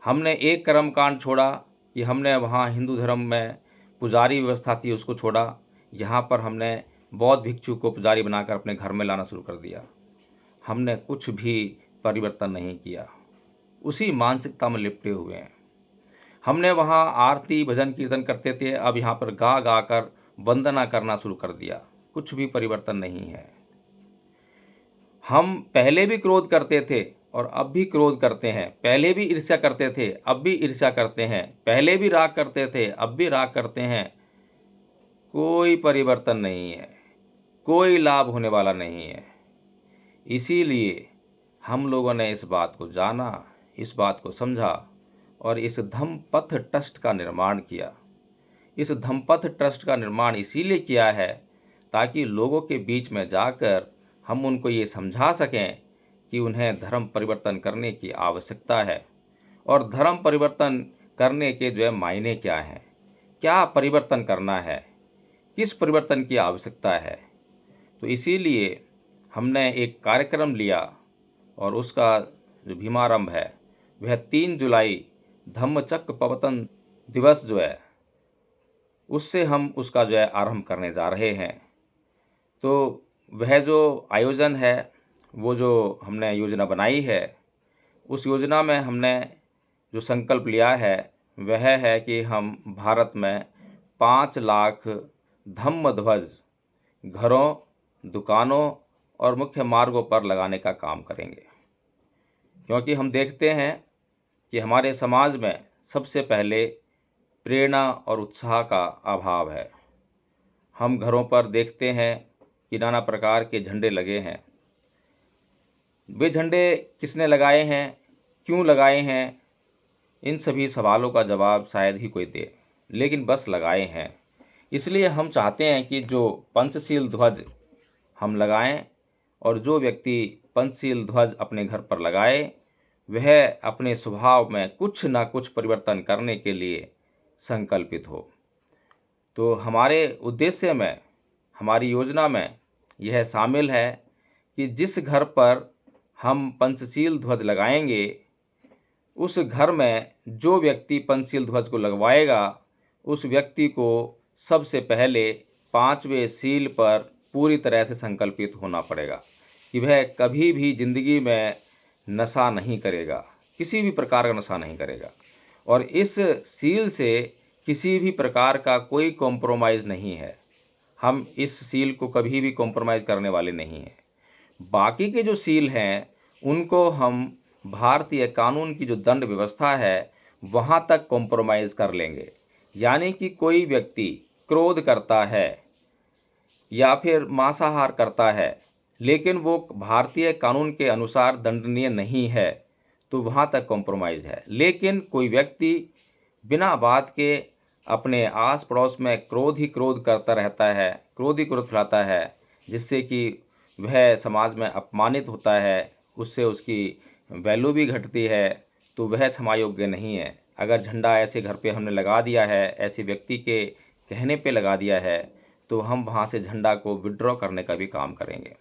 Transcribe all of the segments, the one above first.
हमने एक कर्मकांड छोड़ा कि हमने वहाँ हिंदू धर्म में पुजारी व्यवस्था थी उसको छोड़ा, यहाँ पर हमने बौद्ध भिक्षु को पुजारी बनाकर अपने घर में लाना शुरू कर दिया। हमने कुछ भी परिवर्तन नहीं किया, उसी मानसिकता में लिपटे हुए हैं। हमने वहाँ आरती भजन कीर्तन करते थे, अब यहाँ पर गा गा कर वंदना करना शुरू कर दिया, कुछ भी परिवर्तन नहीं है। हम पहले भी क्रोध करते थे और अब भी क्रोध करते हैं, पहले भी ईर्ष्या करते थे अब भी ईर्ष्या करते हैं, पहले भी राग करते थे अब भी राग करते हैं। कोई परिवर्तन नहीं है, कोई लाभ होने वाला नहीं है। इसीलिए हम लोगों ने इस बात को जाना, इस बात को समझा और इस धम्मपथ ट्रस्ट का निर्माण किया। इस धम्मपथ ट्रस्ट का निर्माण इसीलिए किया है ताकि लोगों के बीच में जाकर हम उनको ये समझा सकें कि उन्हें धर्म परिवर्तन करने की आवश्यकता है और धर्म परिवर्तन करने के जो है मायने क्या हैं, क्या परिवर्तन करना है, किस परिवर्तन की आवश्यकता है। तो इसीलिए हमने एक कार्यक्रम लिया और उसका जो भीमारंभ है वह 3 जुलाई धम्मचक्र प्रवर्तन दिवस जो है उससे हम उसका जो है आरंभ करने जा रहे हैं। तो वह जो आयोजन है, वो जो हमने योजना बनाई है, उस योजना में हमने जो संकल्प लिया है वह है कि हम भारत में 5 लाख धम्म ध्वज घरों, दुकानों और मुख्य मार्गों पर लगाने का काम करेंगे। क्योंकि हम देखते हैं कि हमारे समाज में सबसे पहले प्रेरणा और उत्साह का अभाव है। हम घरों पर देखते हैं कि नाना प्रकार के झंडे लगे हैं। वे झंडे किसने लगाए हैं, क्यों लगाए हैं, इन सभी सवालों का जवाब शायद ही कोई दे, लेकिन बस लगाए हैं। इसलिए हम चाहते हैं कि जो पंचशील ध्वज हम लगाएं और जो व्यक्ति पंचशील ध्वज अपने घर पर लगाए वह अपने स्वभाव में कुछ ना कुछ परिवर्तन करने के लिए संकल्पित हो। तो हमारे उद्देश्य में, हमारी योजना में यह शामिल है कि जिस घर पर हम पंचशील ध्वज लगाएंगे उस घर में जो व्यक्ति पंचशील ध्वज को लगवाएगा उस व्यक्ति को सबसे पहले 5वें शील पर पूरी तरह से संकल्पित होना पड़ेगा कि वह कभी भी जिंदगी में नशा नहीं करेगा, किसी भी प्रकार का नशा नहीं करेगा और इस शील से किसी भी प्रकार का कोई कॉम्प्रोमाइज़ नहीं है। हम इस शील को कभी भी कॉम्प्रोमाइज़ करने वाले नहीं हैं। बाकी के जो शील हैं उनको हम भारतीय कानून की जो दंड व्यवस्था है वहाँ तक कॉम्प्रोमाइज़ कर लेंगे। यानी कि कोई व्यक्ति क्रोध करता है या फिर मांसाहार करता है लेकिन वो भारतीय कानून के अनुसार दंडनीय नहीं है तो वहाँ तक कॉम्प्रोमाइज़ है। लेकिन कोई व्यक्ति बिना बात के अपने आस पड़ोस में क्रोध ही क्रोध करता रहता है, क्रोध ही क्रोध फैलाता है, जिससे कि वह समाज में अपमानित होता है, उससे उसकी वैल्यू भी घटती है, तो वह क्षमा योग्य नहीं है। अगर झंडा ऐसे घर पे हमने लगा दिया है, ऐसे व्यक्ति के कहने पे लगा दिया है, तो हम वहाँ से झंडा को विड्रॉ करने का भी काम करेंगे।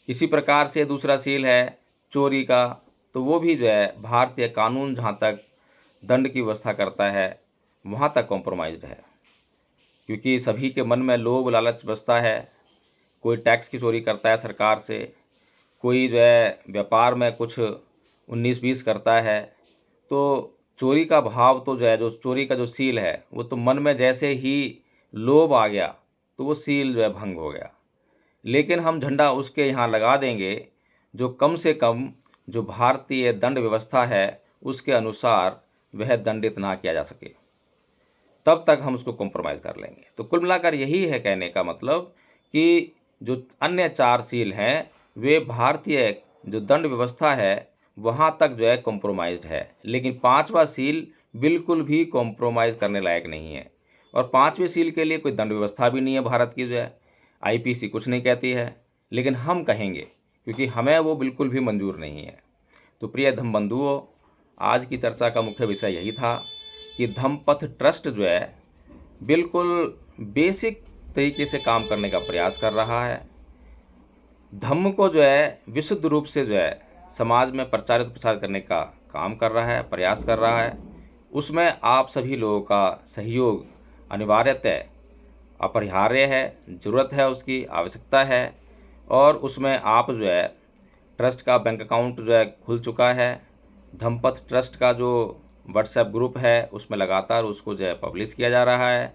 इसी प्रकार से दूसरा सील है चोरी का, तो वो भी जो है भारतीय कानून जहाँ तक दंड की व्यवस्था करता है वहाँ तक कॉम्प्रोमाइज़्ड है। क्योंकि सभी के मन में लोभ लालच बसता है, कोई टैक्स की चोरी करता है सरकार से, कोई जो है व्यापार में कुछ 19-20 करता है, तो चोरी का भाव तो जो है, जो चोरी का जो सील है वो तो मन में जैसे ही लोभ आ गया तो वो सील जो है भंग हो गया। लेकिन हम झंडा उसके यहाँ लगा देंगे जो कम से कम जो भारतीय दंड व्यवस्था है उसके अनुसार वह दंडित ना किया जा सके, तब तक हम उसको कॉम्प्रोमाइज़ कर लेंगे। तो कुल मिलाकर यही है कहने का मतलब कि जो अन्य 4 सील हैं वे भारतीय जो दंड व्यवस्था है वहाँ तक जो है कॉम्प्रोमाइज़्ड है, लेकिन 5वां सील बिल्कुल भी कॉम्प्रोमाइज़ करने लायक नहीं है। और 5वें सील के लिए कोई दंड व्यवस्था भी नहीं है भारत की, जो है आईपीसी कुछ नहीं कहती है, लेकिन हम कहेंगे क्योंकि हमें वो बिल्कुल भी मंजूर नहीं है। तो प्रिय धम्म बंधुओं, आज की चर्चा का मुख्य विषय यही था कि धम्मपथ ट्रस्ट जो है बिल्कुल बेसिक तरीके से काम करने का प्रयास कर रहा है। धम्म को जो है विशुद्ध रूप से जो है समाज में प्रचारित प्रसार करने का काम कर रहा है, प्रयास कर रहा है, उसमें आप सभी लोगों का सहयोग अनिवार्यतः अपरिहार्य है, ज़रूरत है, उसकी आवश्यकता है। और उसमें आप जो है ट्रस्ट का बैंक अकाउंट जो है खुल चुका है। धम्मपथ ट्रस्ट का जो व्हाट्सएप ग्रुप है उसमें लगातार उसको जो है पब्लिश किया जा रहा है।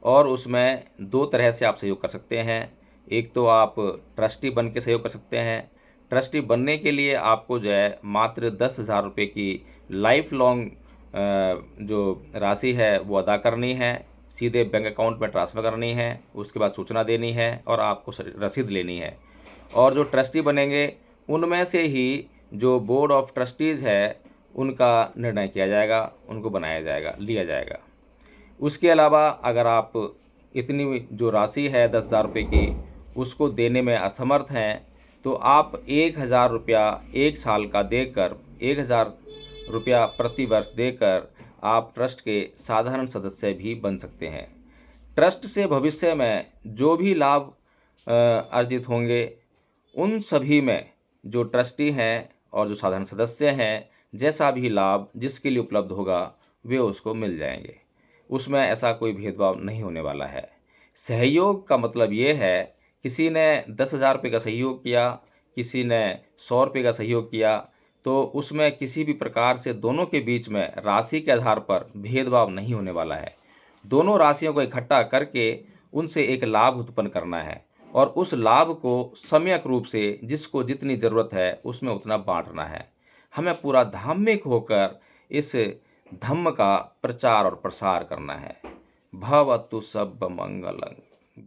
और उसमें 2 तरह से आप सहयोग कर सकते हैं। एक तो आप ट्रस्टी बन के सहयोग कर सकते हैं। ट्रस्टी बनने के लिए आपको जो है मात्र 10,000 रुपये की लाइफ लॉन्ग जो राशि है वो अदा करनी है, सीधे बैंक अकाउंट में ट्रांसफ़र करनी है, उसके बाद सूचना देनी है और आपको रसीद लेनी है। और जो ट्रस्टी बनेंगे उनमें से ही जो बोर्ड ऑफ ट्रस्टीज़ है उनका निर्णय किया जाएगा, उनको बनाया जाएगा, लिया जाएगा। उसके अलावा अगर आप इतनी जो राशि है 10,000 रुपये की उसको देने में असमर्थ हैं तो आप 1,000 रुपया 1 साल का देकर 1,000 रुपया प्रति वर्ष देकर आप ट्रस्ट के साधारण सदस्य भी बन सकते हैं। ट्रस्ट से भविष्य में जो भी लाभ अर्जित होंगे उन सभी में जो ट्रस्टी हैं और जो साधारण सदस्य हैं, जैसा भी लाभ जिसके लिए उपलब्ध होगा वे उसको मिल जाएंगे। उसमें ऐसा कोई भेदभाव नहीं होने वाला है। सहयोग का मतलब ये है, किसी ने 10,000 रुपये का सहयोग किया, किसी ने 100 रुपये का सहयोग किया, तो उसमें किसी भी प्रकार से दोनों के बीच में राशि के आधार पर भेदभाव नहीं होने वाला है। दोनों राशियों को इकट्ठा करके उनसे एक लाभ उत्पन्न करना है और उस लाभ को सम्यक रूप से जिसको जितनी ज़रूरत है उसमें उतना बांटना है। हमें पूरा धार्मिक होकर इस धम्म का प्रचार और प्रसार करना है। भवतु सब मंगलम्।